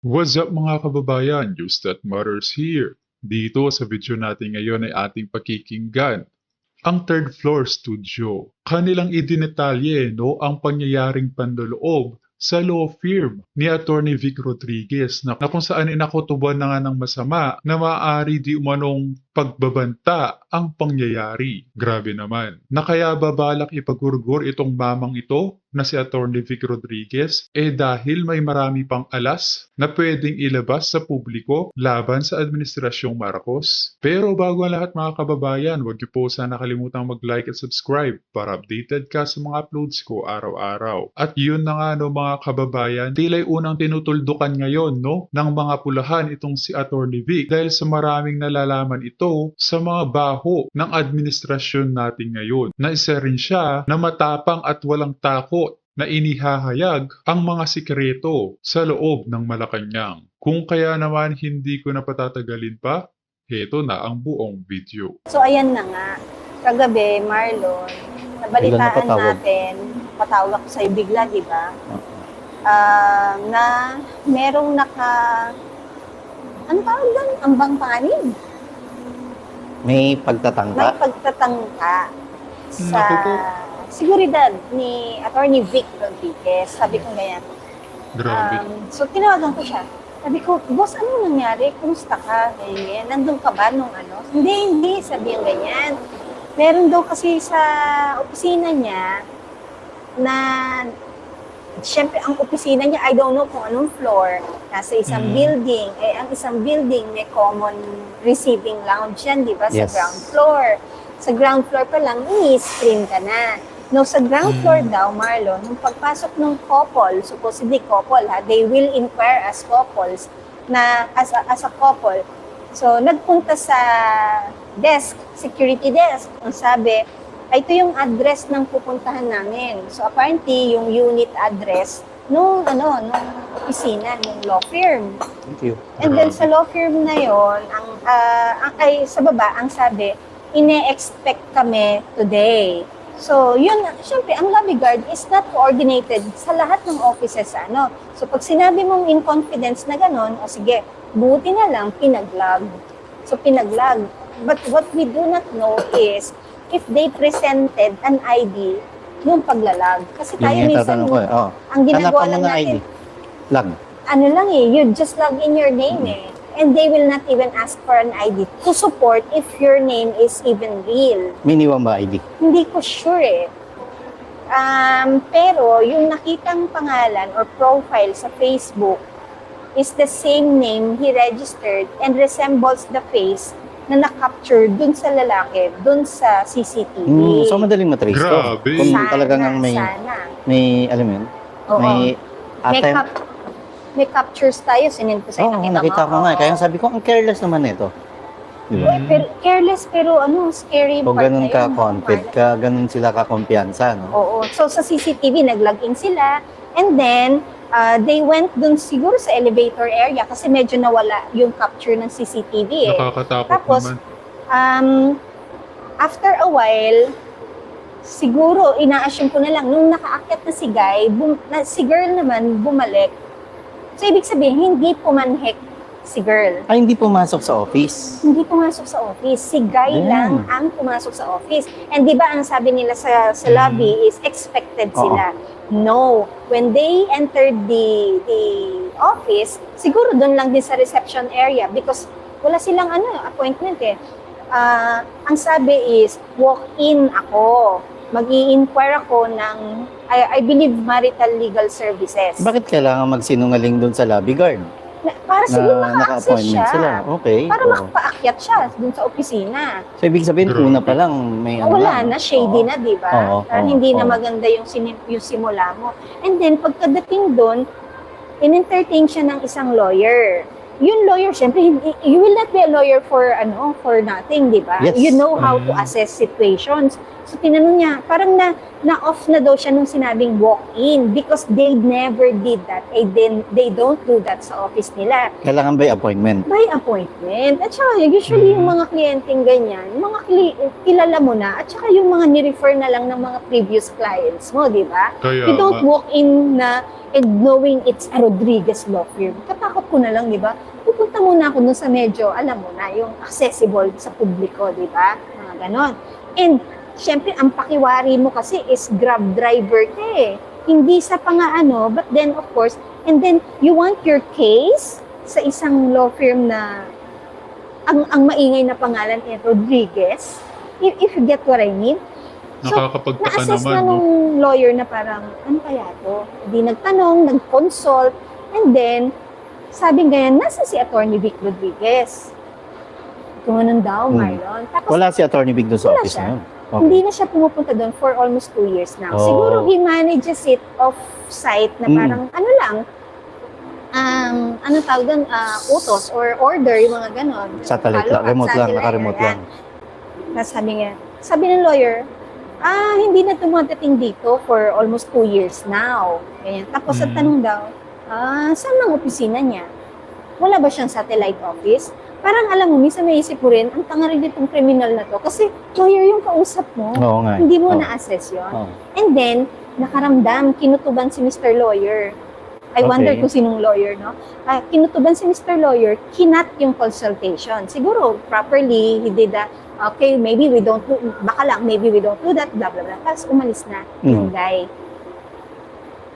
What's up mga kababayan? News that matters here. Dito sa video natin ngayon ay ating pakikinggan ang third floor studio. Kanilang idinetalye ang pangyayaring panloloob sa law firm ni Attorney Vic Rodriguez na kung saan inakutuban na nga ng masama na maaari di umanong pagbabanta ang pangyayari. Grabe naman. Na kaya babalak ipagurgur itong mamang ito na si Attorney Vic Rodriguez dahil may marami pang alas na pwedeng ilabas sa publiko laban sa Administrasyong Marcos. Pero bago ang lahat mga kababayan, huwag niyo po sana kalimutang mag-like at subscribe para updated ka sa mga uploads ko araw-araw. At yun na nga mga kababayan, tila'y unang tinutuldukan ngayon ng mga pulahan itong si Attorney Vic dahil sa maraming nalalaman ito sa mga baho ng administrasyon natin ngayon. Na isa rin siya na matapang at walang takot na inihahayag ang mga sikreto sa loob ng Malacanang. Kung kaya naman hindi ko na patatagalin pa, heto na ang buong video. So ayan na nga, kagabi Marlon, nabalitaan natin, patawag ko sa'yo bigla, di ba? Na merong ano tawag doon? Ambang panig. May pagtatangka? May pagtatangka sa seguridad ni Attorney Vic Rodriguez. Sabi ko ganyan. Grabe. So tinawagan ko siya. Sabi ko, boss, ano nangyari? Kumusta ka? Ganyan. Nandun ka ba nung ano? Hindi. Sabi yung ganyan. Meron daw kasi sa opisina niya na, siyempre, ang opisina niya, I don't know kung anong floor, nasa isang building. Ang isang building may common receiving lounge yan, di ba? Sa ground floor. Sa ground floor pa lang, i-screen ka na. No, sa ground floor daw, Marlon, nung pagpasok ng couple, supposedly couple, they will inquire as couples, na as a couple. So, nagpunta sa desk, security desk. Ang sabi, ito yung address ng pupuntahan namin. So, apparently, yung unit address nung opisina, nung law firm. Thank you. And then, sa law firm na yon, sa baba, ang sabi, ine-expect kami today. So, yun, syempre, ang lobby guard is not coordinated sa lahat ng offices. So, pag sinabi mong in confidence na gano'n, o sige, buti na lang, pinaglag. So, pinaglag. But what we do not know is if they presented an ID yung paglalag. Kasi tayo minsan, ang ginagawa lang natin, ano lang you just log in your name and they will not even ask for an ID to support if your name is even real. Minimum ba ID? Hindi ko sure pero yung nakitang pangalan or profile sa Facebook is the same name he registered and resembles the face na na-capture dun sa lalaki, dun sa CCTV. So madaling matrace to. Grabe. Kung talagang may alam mo yun? May captures tayo, sinend ko sa'yo. Nakita ko nga. Kaya sabi ko, ang careless naman ito. Diba? Careless pero scary. Kung ganun ka-confident ka, ganun sila ka-kumpiyansa, no? Oo. So sa CCTV, nag-login sila. And then, they went dun siguro sa elevator area kasi medyo nawala yung capture ng CCTV Nakakatakot Tapos, naman. after a while, siguro, ina-assume ko na lang, nung nakaakyat na si Guy, si girl naman bumalik. So, ibig sabihin, hindi pumanhik si girl. Ay, hindi pumasok sa office. Hindi pumasok sa office. Si Guy lang ang pumasok sa office. And di ba ang sabi nila sa lobby is expected sila. No. When they entered the office, siguro doon lang din sa reception area because wala silang appointment Ang sabi is, walk-in ako. Mag-i-inquire ako ng, I believe, marital legal services. Bakit kailangan magsinungaling doon sa lobby guard? Para siguro maka-access siya. Sila. Okay. Para makapaakyat siya doon sa opisina. So, ibig sabihin, una pa lang, may wala na, shady na, di ba? Hindi na oo. maganda yung simula mo. And then, pagkadating doon, in-entertain siya ng isang lawyer. Yung lawyer, syempre, you will not be a lawyer for nothing, di ba? Yes. You know how to assess situations. So, tinanong niya, parang na-off na daw siya nung sinabing walk-in because they never did that. They don't do that sa office nila. Kailangan by appointment? By appointment. At saka, usually yung mga kliyenteng ganyan, mga kilala mo na, at saka yung mga ni-refer na lang ng mga previous clients mo, di ba? You don't walk in na and knowing it's a Rodriguez law firm, katakot ko na lang, di ba? Pupunta muna ako dun sa medyo, alam mo na, yung accessible sa publiko, di ba? Mga ganon. And, syempre, ang pakiwari mo kasi is Grab driver ka eh. Hindi sa pang-ano, but then, of course, and then, you want your case sa isang law firm na ang maingay na pangalan ay Rodriguez, if you get what I mean. So, Nakakapagtaka na-assess naman, na no? nung lawyer na parang, ano kaya to? Hindi nagtanong, nag-consult, and then, sabi ganyan, nasa si Attorney Vic Rodriguez. Tumanon daw, Marlon. Tapos, Wala si Attorney Big doon sa Wala office siya. na yun. hindi na siya pumupunta doon for almost 2 years now. Oh. Siguro he manages it off-site na parang, ano lang, ano tawag doon, utos or order, yung mga ganon. Satellite lang, Follow-up, remote lang, satellite, naka-remote ayan. lang. Tapos sabi ng lawyer, hindi na dumadating dito for almost 2 years now. Ganyan. Tapos ang tanong daw, saan ang opisina niya? Wala ba siyang satellite office? Parang alam mo, minsan may isip mo rin, ang tanga rin itong criminal na to. Kasi lawyer yung kausap mo. Oo nga. Hindi mo Oo. na-assess yun. Oo. And then, nakaramdam, kinutuban si Mr. Lawyer. I wonder Okay. kung sinong lawyer, no? Kinutuban si Mr. Lawyer, kinat yung consultation. Siguro, properly, he did that. Okay, maybe we don't do, baka lang, maybe we don't do that, blah, blah, blah. Tapos umalis na yung guy.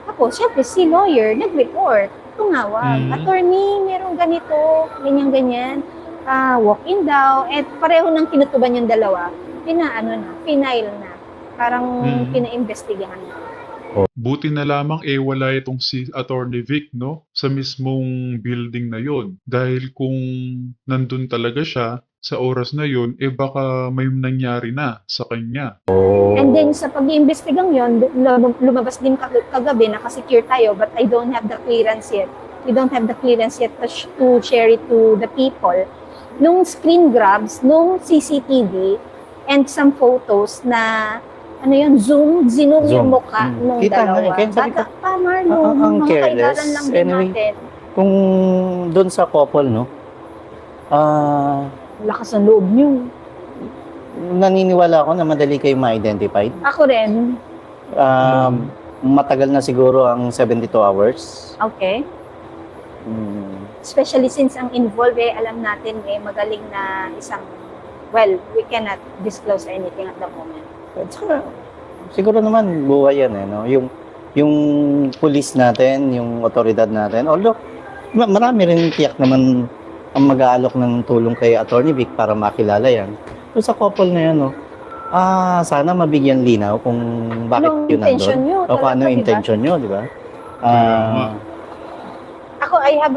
Tapos, syempre, si lawyer, nag-report. Tumawag. Attorney, merong ganito, ganyan-ganyan. Walk-in daw. At pareho nang kinutuban yung dalawa. Final na. Parang pina-investigahan na. Buti na lamang wala itong si Attorney Vic, no? Sa mismong building na yon. Dahil kung nandun talaga siya, sa oras na yun, baka may nangyari na sa kanya. And then sa pag-iimbestigang yun, lumabas din kagabi, nakasecure tayo, but I don't have the clearance yet. We don't have the clearance yet to share it to the people. Nung screen grabs, nung CCTV, and some photos na, zoom yung mukha nung Kita nga dalawa. eh. Kaya sabi ko, Bata pa, Marlon, ang mga careless. kailangan lang din Anyway, natin. Kung doon sa couple, no? Lakas ng loob niyo. Naniniwala ako na madali kayo ma-identified. Ako rin. Matagal na siguro ang 72 hours. Okay. Especially since ang involved, alam natin, magaling na isang, well, we cannot disclose anything at the moment. At saka, siguro naman buhay yan no? Yung police natin, yung otoridad natin, although marami rin tiyak naman ang mag-aalok ng tulong kay Attorney Vic para makilala yan. So sa couple na yan, no, sana mabigyan linaw kung bakit Anong yun intention nandun. nyo O kung ano talaga, yung diba? intention nyo, di ba? Ako, I have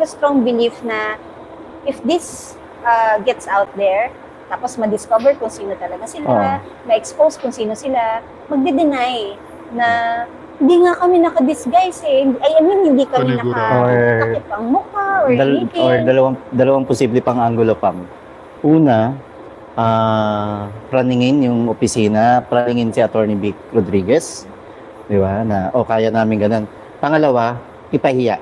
a strong belief na if this gets out there, tapos ma-discover kung sino talaga sila, ma-expose kung sino sila, magde-deny na hindi nga kami naka-disguise eh. I mean, hindi kami naka-takip ang mukha or anything. Or dalawang posible pang angulo pang. Una, praningin yung opisina, praningin si Attorney Vic Rodriguez, di ba, na kaya namin ganun. Pangalawa, ipahiya.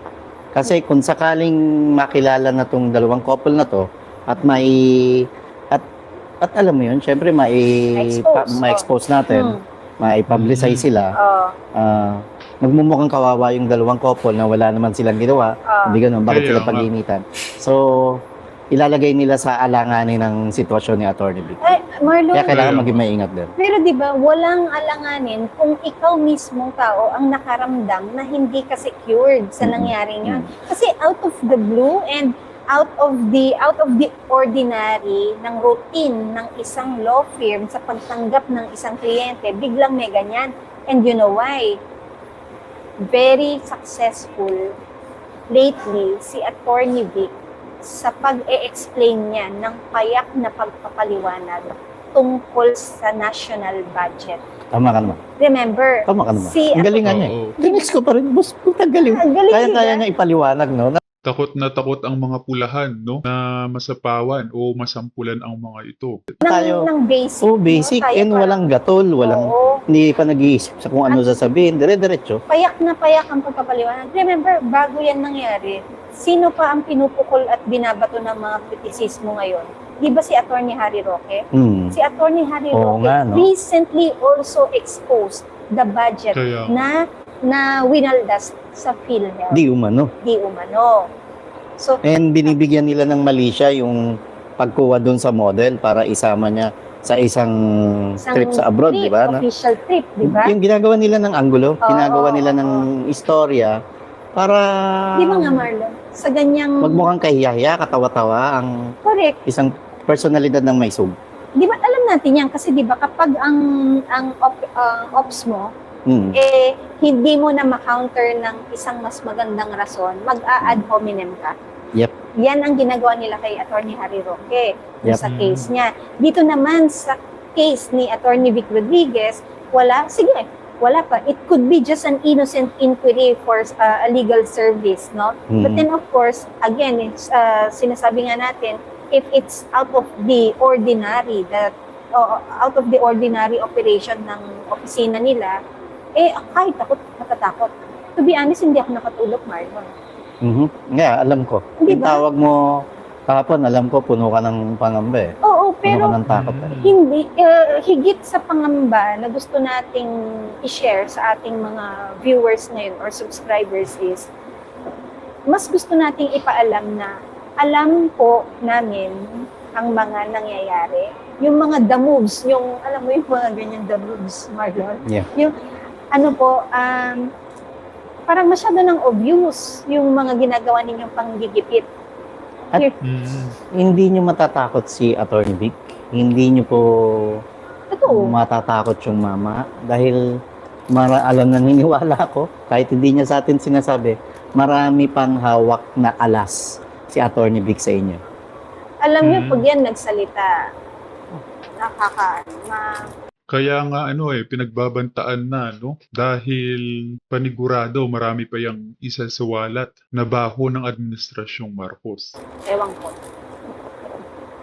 Kasi kung sakaling makilala na tong dalawang couple na to, at at alam mo yun, syempre ma-expose natin, ma-publicize sila, magmumukhang kawawa yung dalawang couple na wala naman silang ginawa, hindi ganun, bakit sila pag-iinitan? So, ilalagay nila sa alanganin ng sitwasyon ni Attorney Vic. Marlon, Kaya kailangan maging maingat din. pero di ba walang alanganin kung ikaw mismong tao ang nakaramdam na hindi ka secured sa nangyaring yun. Kasi out of the blue and out of the ordinary ng routine ng isang law firm sa pagtanggap ng isang kliyente, biglang may ganyan. And you know why? Very successful lately si Attorney Vic sa pag-e-explain niya ng payak na pagpapaliwanag tungkol sa national budget. Tama ka naman. Remember, Tama ka naman. si Ang galing nga niya. Dinex ko pa rin, boss. Ang galing. Kaya niya ipaliwanag, no? Takot na takot ang mga pulahan, no? Na masapawan o masampulan ang mga ito. ng basic. Basic. No? And walang gatol, walang, hindi pa nag-iisip sa kung ano sasabihin. Dire-diretso. Payak na payak ang pagpapaliwanag. Remember, bago yan nangyari, sino pa ang pinupukol at binabato ng mga kritisismo ngayon? Di ba si Attorney Harry Roque? Si Attorney Harry Roque nga, no? recently also exposed the budget Kaya, na na winaldas sa PhilHealth. Di umano. Di umano. So, And binibigyan nila ng mali siya yung pagkuha dun sa model para isama niya sa isang trip sa abroad, di ba? No? Official trip, di ba? Yung ginagawa nila ng anggulo, Oo, ginagawa nila oo. ng istorya para Di ba nga, Marlon? Sa ganyang... magmukhang kahiyahiya, katawa-tawa ang Correct. isang personalidad ng may sub. Di ba, alam natin yan kasi di ba kapag ang ops mo, hindi mo na ma-counter ng isang mas magandang rason, mag-a-ad hominem ka. Yep. Yan ang ginagawa nila kay Attorney Harry Roque Yep. sa case niya. Dito naman sa case ni Attorney Vic Rodriguez, wala pa. It could be just an innocent inquiry for a legal service, no? But then of course, again, it's, sinasabi nga natin, if it's out of the ordinary, out of the ordinary operation ng opisina nila, kahit ako matatakot. To be honest, hindi ako nakatulog, Marlon. Yeah, alam ko. Di Yung ba? tawag mo kahapon, alam ko, puno ka ng pangamba eh. Oo, Puno pero ka ng takot eh. hindi, higit sa pangamba na gusto nating i-share sa ating mga viewers ngayon or subscribers is, mas gusto nating ipaalam na alam po namin ang mga nangyayari. Yung mga the moves, yung, alam mo yung mga ganyan the moves, Marlon? Yeah. Yung, parang masyado ng obvious yung mga ginagawa ninyong panggigipit. Hindi nyo matatakot si Attorney Vic. Hindi nyo po Totoo. matatakot yung mama. Dahil alam na niniwala ko, kahit hindi niya sa atin sinasabi, marami pang hawak na alas si Attorney Vic sa inyo. Alam niyo, pag yan nagsalita, Kaya nga pinagbabantaan na, no? Dahil panigurado marami pa yung isa sa walat na baho ng administrasyong Marcos. ewan ko.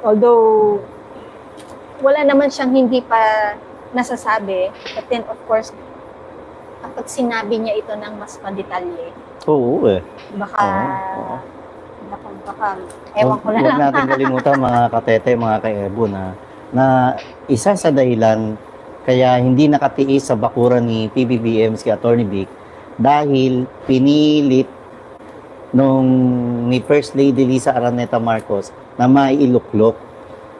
Although, wala naman siyang hindi pa nasasabi. But then, of course, kapag sinabi niya ito ng mas madetalye, Oo eh. baka, Oo. ewan ko na Huwag lang. natin kalimutan mga katete, mga ka-Ebo na isa sa dahilan kaya hindi nakatiis sa bakuran ni PBBM si Attorney Vic dahil pinilit ni First Lady Lisa Araneta Marcos na mailuklok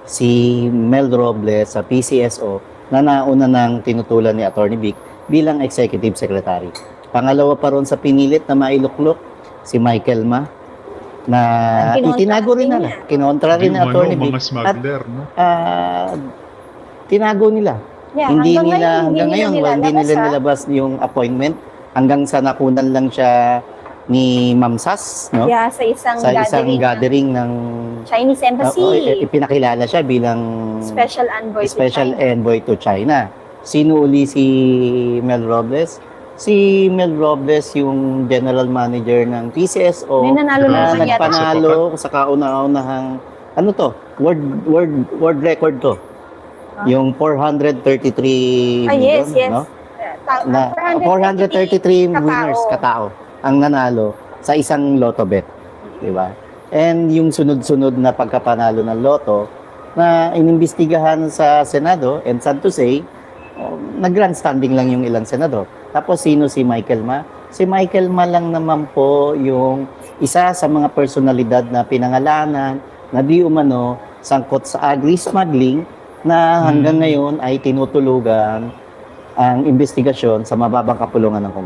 si Mel Robles sa PCSO na nauna nang tinutulan ni Attorney Vic bilang Executive Secretary. Pangalawa pa ron sa pinilit na mailuklok si Michael Ma na Kinontra itinago rin niya. nila. Kinontra rin ni Attorney Vic. Mga smuggler, no? Tinago nila. Yeah, Hindi hanggang nila hanggang ngayon hindi nila nilalabas, nilabas yung appointment hanggang sa nakunan lang siya ni Ma'am Sas, no? Yeah, sa isang gathering ng Chinese Embassy. ipinakilala siya bilang Special Envoy to China. envoy to China. Sino uli si Mel Robles? Si Mel Robles yung general manager ng PCSO May nanalo na naman yata. nagpanalo sa kauna-unahang world record to. Huh? Yung 433 yes, million, yes. no? Na 433 winners katao ang nanalo sa isang lotto bet, di ba? And yung sunod-sunod na pagkapanalo ng lotto na inimbestigahan sa Senado, and sad to say, nag-grandstanding lang yung ilang senador. Tapos sino si Michael Ma? Si Michael Ma lang naman po yung isa sa mga personalidad na pinangalanan na di umano sangkot sa agri-smuggling na hanggang ngayon ay tinutulugan ang investigasyon sa mababang kapulungan ng Kongreso.